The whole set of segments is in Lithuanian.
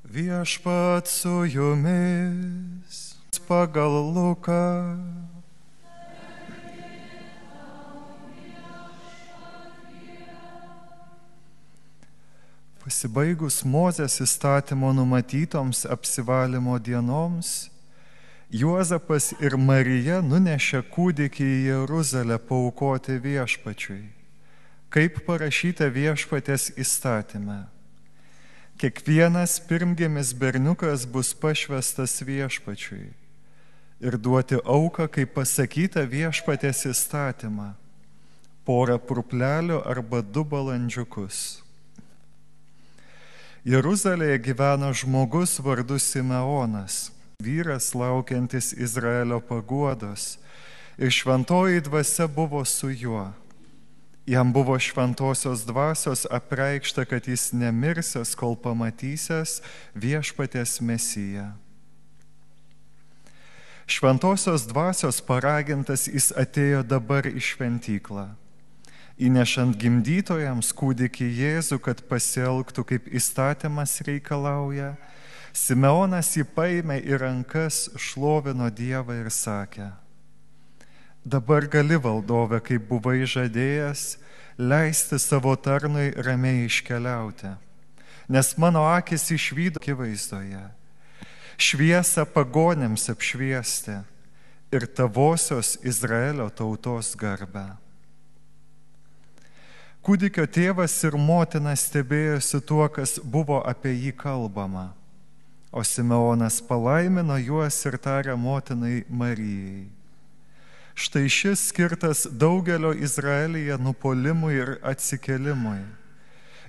Viešpat su jumis pagal Luką. Pasibaigus Mozės įstatymo numatytoms apsivalymo dienoms, Juozapas ir Marija nunešė kūdikį į Jeruzalę paaukoti Viešpačiui, kaip parašyta Viešpaties įstatyme. Kiekvienas pirmgimis berniukas bus pašvestas Viešpačiui ir duoti auką, kaip pasakyta Viešpaties įstatymą, porą purplelių arba 2 balandžiukus. Jeruzalėje gyveno žmogus vardu Simeonas, vyras laukiantis Izraelio paguodos, ir šventoji dvasia buvo su juo. Jam buvo šventosios dvasios apreikšta, kad jis nemirsęs, kol pamatysęs Viešpaties Mesiją. Šventosios dvasios paragintas jis atėjo dabar į šventyklą, įnešant gimdytojams kūdikį Jėzų, kad pasielgtų, kaip įstatymas reikalauja. Simeonas jį paėmė į rankas, šlovino Dievą ir sakė: dabar gali, valdove, kaip buvai žadėjęs, leisti savo tarnui ramiai iškeliauti, nes mano akis išvydo akivaizdoje, šviesą pagonėms apšviesti ir tavosios Izraelio tautos garbę. Kūdikio tėvas ir motina stebėjosi tuo, kas buvo apie jį kalbama, o Simeonas palaimino juos ir tarė motinai Marijai: štai šis skirtas daugelio Izraelyje nupolimui ir atsikėlimui.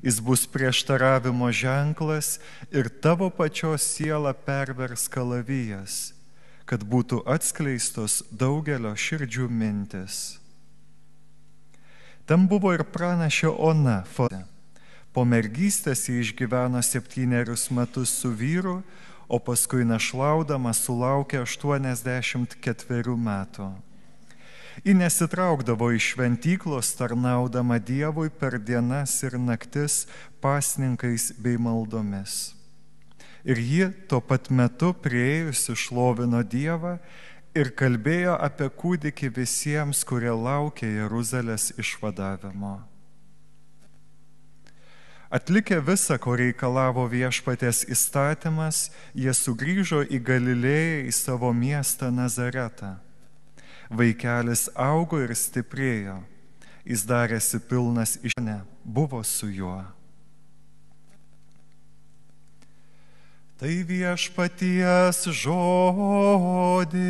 Jis bus prieštaravimo ženklas ir tavo pačios sielą pervers kalavijas, kad būtų atskleistos daugelio širdžių mintis. Ten buvo ir pranašė Ona. Po mergystės ji išgyveno 7 metus su vyru, o paskui našlaudama sulaukė 84 metų. Ji nesitraukdavo iš šventyklos, tarnaudama Dievui per dienas ir naktis pasninkais bei maldomis. Ir ji tuo pat metu priėjusi šlovino Dievą ir kalbėjo apie kūdikį visiems, kurie laukė Jeruzalės išvadavimo. Atlikę visą, ko reikalavo Viešpaties įstatymas, jie sugrįžo į Galilėją, į savo miestą Nazaretą. Vaikelis augo ir stiprėjo, jis darėsi pilnas išne, buvo su juo. Tai Viešpaties žodis.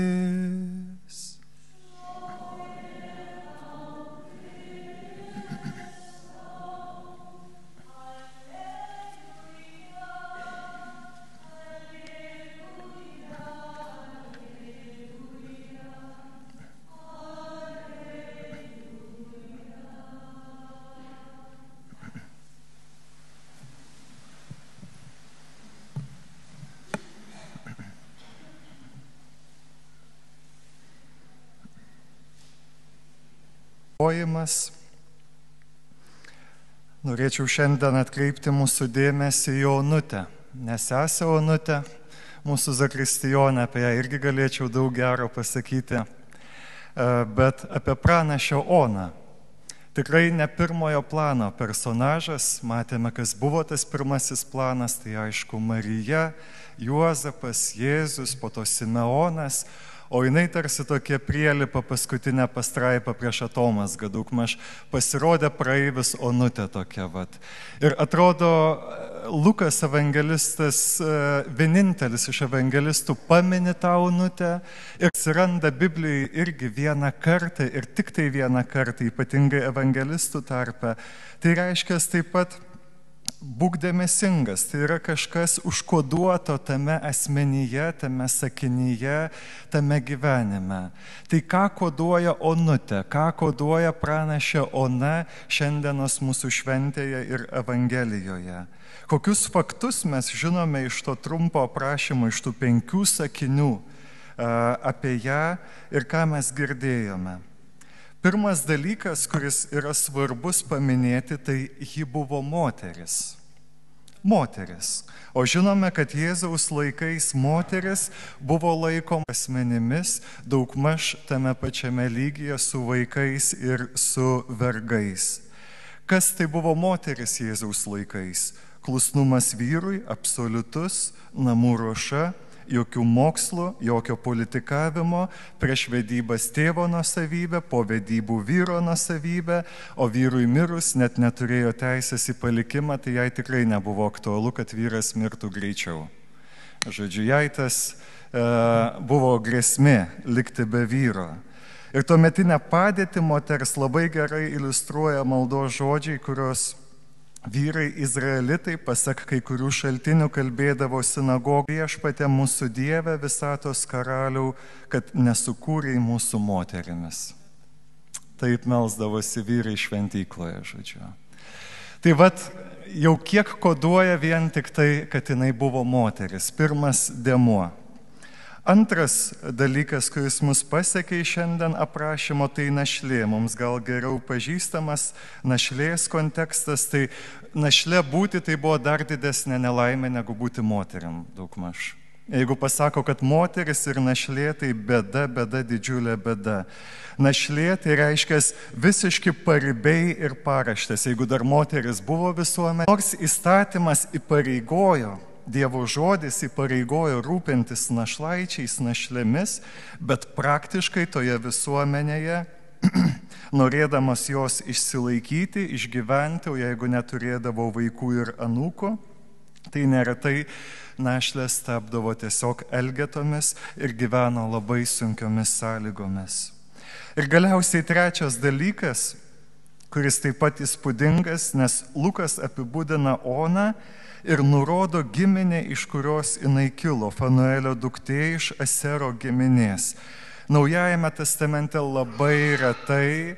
Norėčiau šiandien atkreipti mūsų dėmesį į Onutę, nes esą Onutė, mūsų zakristijonė, apie ją irgi galėčiau daug gero pasakyti, bet apie pranašę Oną. Tikrai ne pirmojo plano personažas, matėme, kas buvo tas pirmasis planas, tai aišku Marija, Juozapas, Jėzus, po to Simeonas, o jinai tarsi tokia prielipa paskutinę pastraipą prieš atomazgą, daugmaž pasirodė praeivis Onutė tokia vat. Ir atrodo, Lukas evangelistas vienintelis iš evangelistų pamini tą Onutę ir atsiranda Biblijoje irgi vieną kartą ir tik tai vieną kartą, ypatingai evangelistų tarpe. Tai reiškia taip pat būk dėmesingas, tai yra kažkas užkoduoto tame asmenyje, tame sakinyje, tame gyvenime. Tai ką koduoja Onutė, ką koduoja pranašė Ona šiandienos mūsų šventėje ir Evangelijoje. Kokius faktus mes žinome iš to trumpo aprašymo, iš tų 5 sakinių apie ją ir ką mes girdėjome. Pirmas dalykas, kuris yra svarbus paminėti, tai ji buvo moteris. moteris. O žinome, kad Jėzaus laikais moteris buvo laikoma asmenimis daugmaž tame pačiame lygyje su vaikais ir su vergais. Kas tai buvo moteris Jėzaus laikais? Klusnumas vyrui, absoliutus, namų ruoša, jokių mokslų, jokio politikavimo, prieš vedybas tėvo nuosavybę, po vedybų vyro nuosavybę, o vyrui mirus net neturėjo teisės į palikimą, tai jai tikrai nebuvo aktualu, kad vyras mirtų greičiau. Žodžiu, jai tas buvo grėsmė likti be vyro. Ir tuometinę padėtį moters labai gerai iliustruoja maldos žodžiai, kurios vyrai izraelitai, pasak kai kurių šaltinių, kalbėdavo sinagogoje: Viešpatie mūsų Dieve, visatos karaliau, kad nesukūrei mūsų moterimis. Taip melsdavosi vyrai šventykloje, žodžiu. Tai vat, jau kiek koduoja vien tik tai, kad jinai buvo moteris. Pirmas dėmuo. Antras dalykas, kuris mus pasiekė šiandien aprašymo, tai našlė. Mums gal geriau pažįstamas našlės kontekstas, tai našlė būti tai buvo dar didesnė nelaimė negu būti moterim daugmaž. Jeigu pasako, kad moteris ir našlė, tai bėda, didžiulė bėda. Našlė tai reiškia visiški paribiai ir paraštės, jeigu dar moteris buvo visuomenė. Nors įstatymas įpareigojo, Dievo žodis įpareigojo rūpintis našlaičiais, našlėmis, bet praktiškai toje visuomenėje, norėdamas jos išsilaikyti, išgyventi, o jeigu neturėdavo vaikų ir anūkų, tai neretai našlės tapdavo tiesiog elgetomis ir gyveno labai sunkiomis sąlygomis. Ir galiausiai trečias dalykas, kuris taip pat įspūdingas, nes Lukas apibūdina Oną ir nurodo giminę, iš kurios jinai kilo, Fanuelio duktė iš Asero giminės. Naujajame testamente labai retai,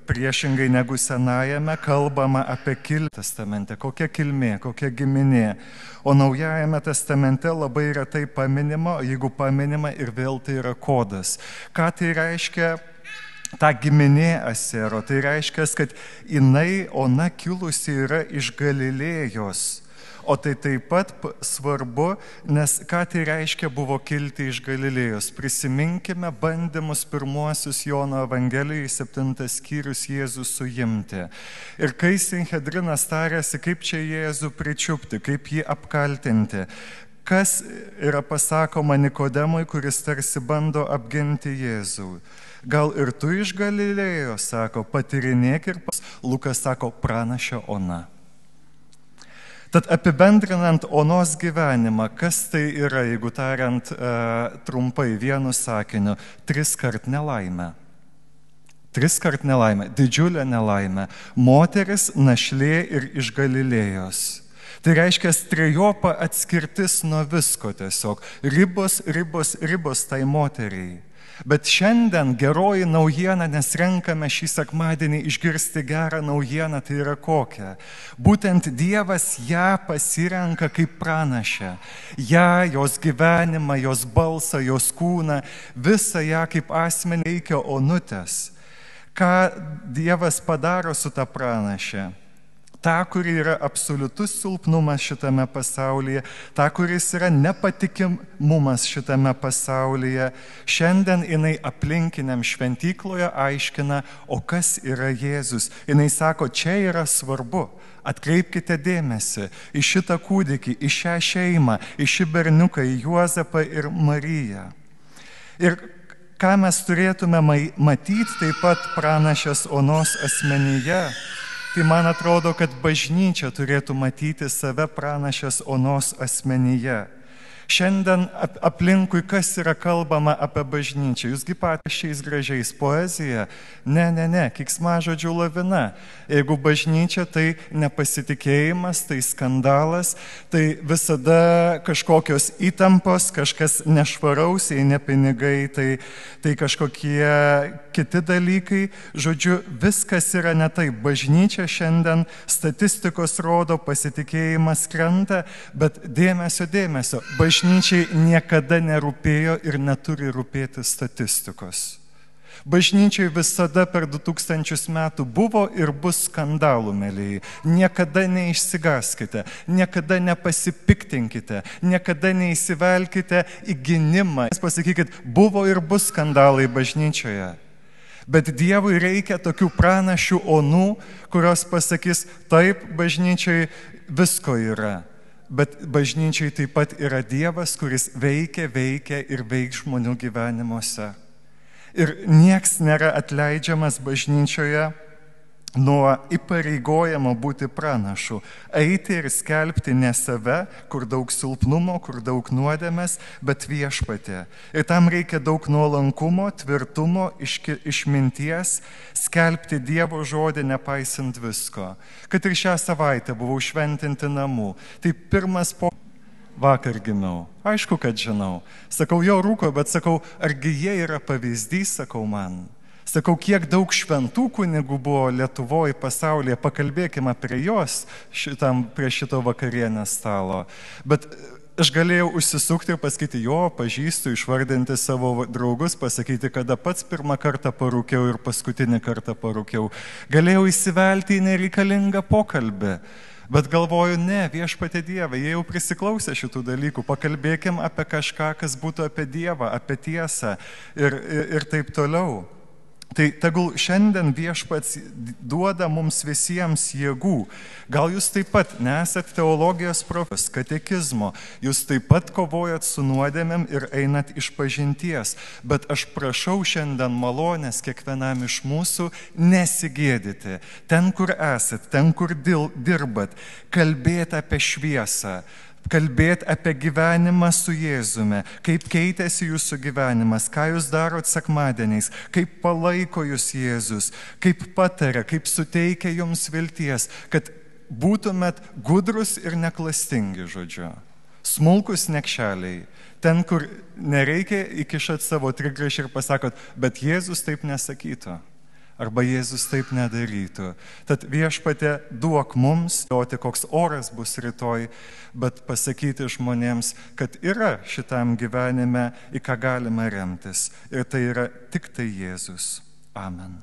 priešingai negu Senajame, kalbama apie kilmę testamente, kokia kilmė, kokia giminė. O Naujajame testamente labai retai paminima, jeigu paminima, ir vėl tai yra kodas. Ką tai reiškia? Ta giminė Asero, tai reiškia, kad jinai, Ona, kilusi yra iš Galilėjos. O tai taip pat svarbu, nes ką tai reiškia buvo kilti iš Galilėjos. Prisiminkime bandymus pirmuosius Jono Evangelijai 7 skyrius Jėzų suimti. Ir kai Sinhedrinas tarėsi, kaip čia Jėzų pričiupti, kaip jį apkaltinti. Kas yra pasakoma Nikodemui, kuris tarsi bando apginti Jėzų? Gal ir tu iš Galilėjos, sako, patyrinėk, ir Lukas sako, pranašė Ona. Tad apibendrinant Onos gyvenimą, kas tai yra, jeigu tariant trumpai vienu sakiniu, 3 kart nelaimė. 3 kart nelaimė, didžiulė nelaimė. Moteris, našlė ir iš Galilėjos. Tai reiškia trejopa atskirtis nuo visko tiesiog. Ribos tai moteriai. Bet šiandien geroji naujiena, nes renkame šį sekmadienį išgirsti gerą naujieną, tai yra kokia? Būtent Dievas ją pasirenka kaip pranašę. Ją, jos gyvenimą, jos balsą, jos kūną, visą ją kaip asmenį reikia Onutės. Ką Dievas padaro su ta pranašė? Ta, kuri yra absoliutus silpnumas šitame pasaulyje, ta, kuris yra nepatikimumas šitame pasaulyje, šiandien jinai aplinkiniam šventykloje aiškina, o kas yra Jėzus. Jinai sako, čia yra svarbu, atkreipkite dėmesį į šitą kūdikį, į šią šeimą, į šį berniuką, į Juozapą ir Mariją. Ir ką mes turėtume matyti taip pat pranašės Onos asmenyje, tai man atrodo, kad bažnyčia turėtų matyti save pranašės Onos asmenyje. Šiandien aplinkui kas yra kalbama apie bažnyčią? Jūsgi patys šiais gražiais poezija? Ne, keiksmažodžių lavina. Jeigu bažnyčia, tai nepasitikėjimas, tai skandalas, tai visada kažkokios įtampos, kažkas nešvaraus, jei ne pinigai, tai kažkokie kiti dalykai. Žodžiu, viskas yra ne taip. Bažnyčia šiandien statistikos rodo, pasitikėjimas krenta, bet dėmesio. Bažnyčiai niekada nerūpėjo ir neturi rūpėti statistikos. Bažnyčiai visada per 2000 metų buvo ir bus skandalų, mėlyjei. Niekada neišsigaskite, niekada nepasipiktinkite, niekada neįsivelkite į gynimą. Pasakykit, buvo ir bus skandalai bažnyčioje. Bet Dievui reikia tokių pranašių onų, kurios pasakys, taip, bažnyčiai visko yra. Bet bažnyčiai taip pat yra Dievas, kuris veikia ir veiks žmonių gyvenimuose. Ir nieks nėra atleidžiamas bažnyčioje nuo įpareigojimo būti pranašu, eiti ir skelbti ne save, kur daug silpnumo, kur daug nuodėmės, bet Viešpatį. Ir tam reikia daug nuolankumo, tvirtumo, išminties, skelbti Dievo žodį nepaisant visko. Kad ir šią savaitę buvau šventinti namų. Tai pirmas vakar gimiau. Aišku, kad žinau. Sakau, jo rūko, bet sakau, argi jie yra pavyzdys, sakau man. Sakau, kiek daug šventų kunigų buvo Lietuvoje, pasaulyje, pakalbėkime prie jos prie šito vakarienės stalo. Bet aš galėjau užsisukti ir pasakyti, jo, pažįstu, išvardinti savo draugus, pasakyti, kada pats pirmą kartą parūkiau ir paskutinį kartą parūkiau. Galėjau įsivelti į nereikalingą pokalbį. Bet galvoju, ne, Viešpatie Dieve, jie jau prisiklausė šitų dalykų, pakalbėkim apie kažką, kas būtų apie Dievą, apie tiesą ir taip toliau. Tai tegul šiandien Viešpats duoda mums visiems jėgų. Gal jūs taip pat nesat teologijos profesorius, katekizmo, jūs taip pat kovojat su nuodėmėm ir einat iš pažinties, bet aš prašau šiandien malonės kiekvienam iš mūsų nesigėdyti. Ten, kur esat, ten, kur dirbat, kalbėti apie šviesą. Kalbėti apie gyvenimą su Jėzumi, kaip keitėsi jūsų gyvenimas, ką jūs darot sekmadieniais, kaip palaiko jūs Jėzus, kaip pataria, kaip suteikia jums vilties, kad būtumėt gudrus ir neklastingi, žodžiu. Smulkus nekšeliai, ten, kur nereikia įkišat savo trigrašį ir pasakot, bet Jėzus taip nesakytų. Arba Jėzus taip nedarytų. Tad Viešpatie duok mums, duoti koks oras bus rytoj, bet pasakyti žmonėms, kad yra šitam gyvenime, į ką galima remtis. Ir tai yra tik tai Jėzus. Amen.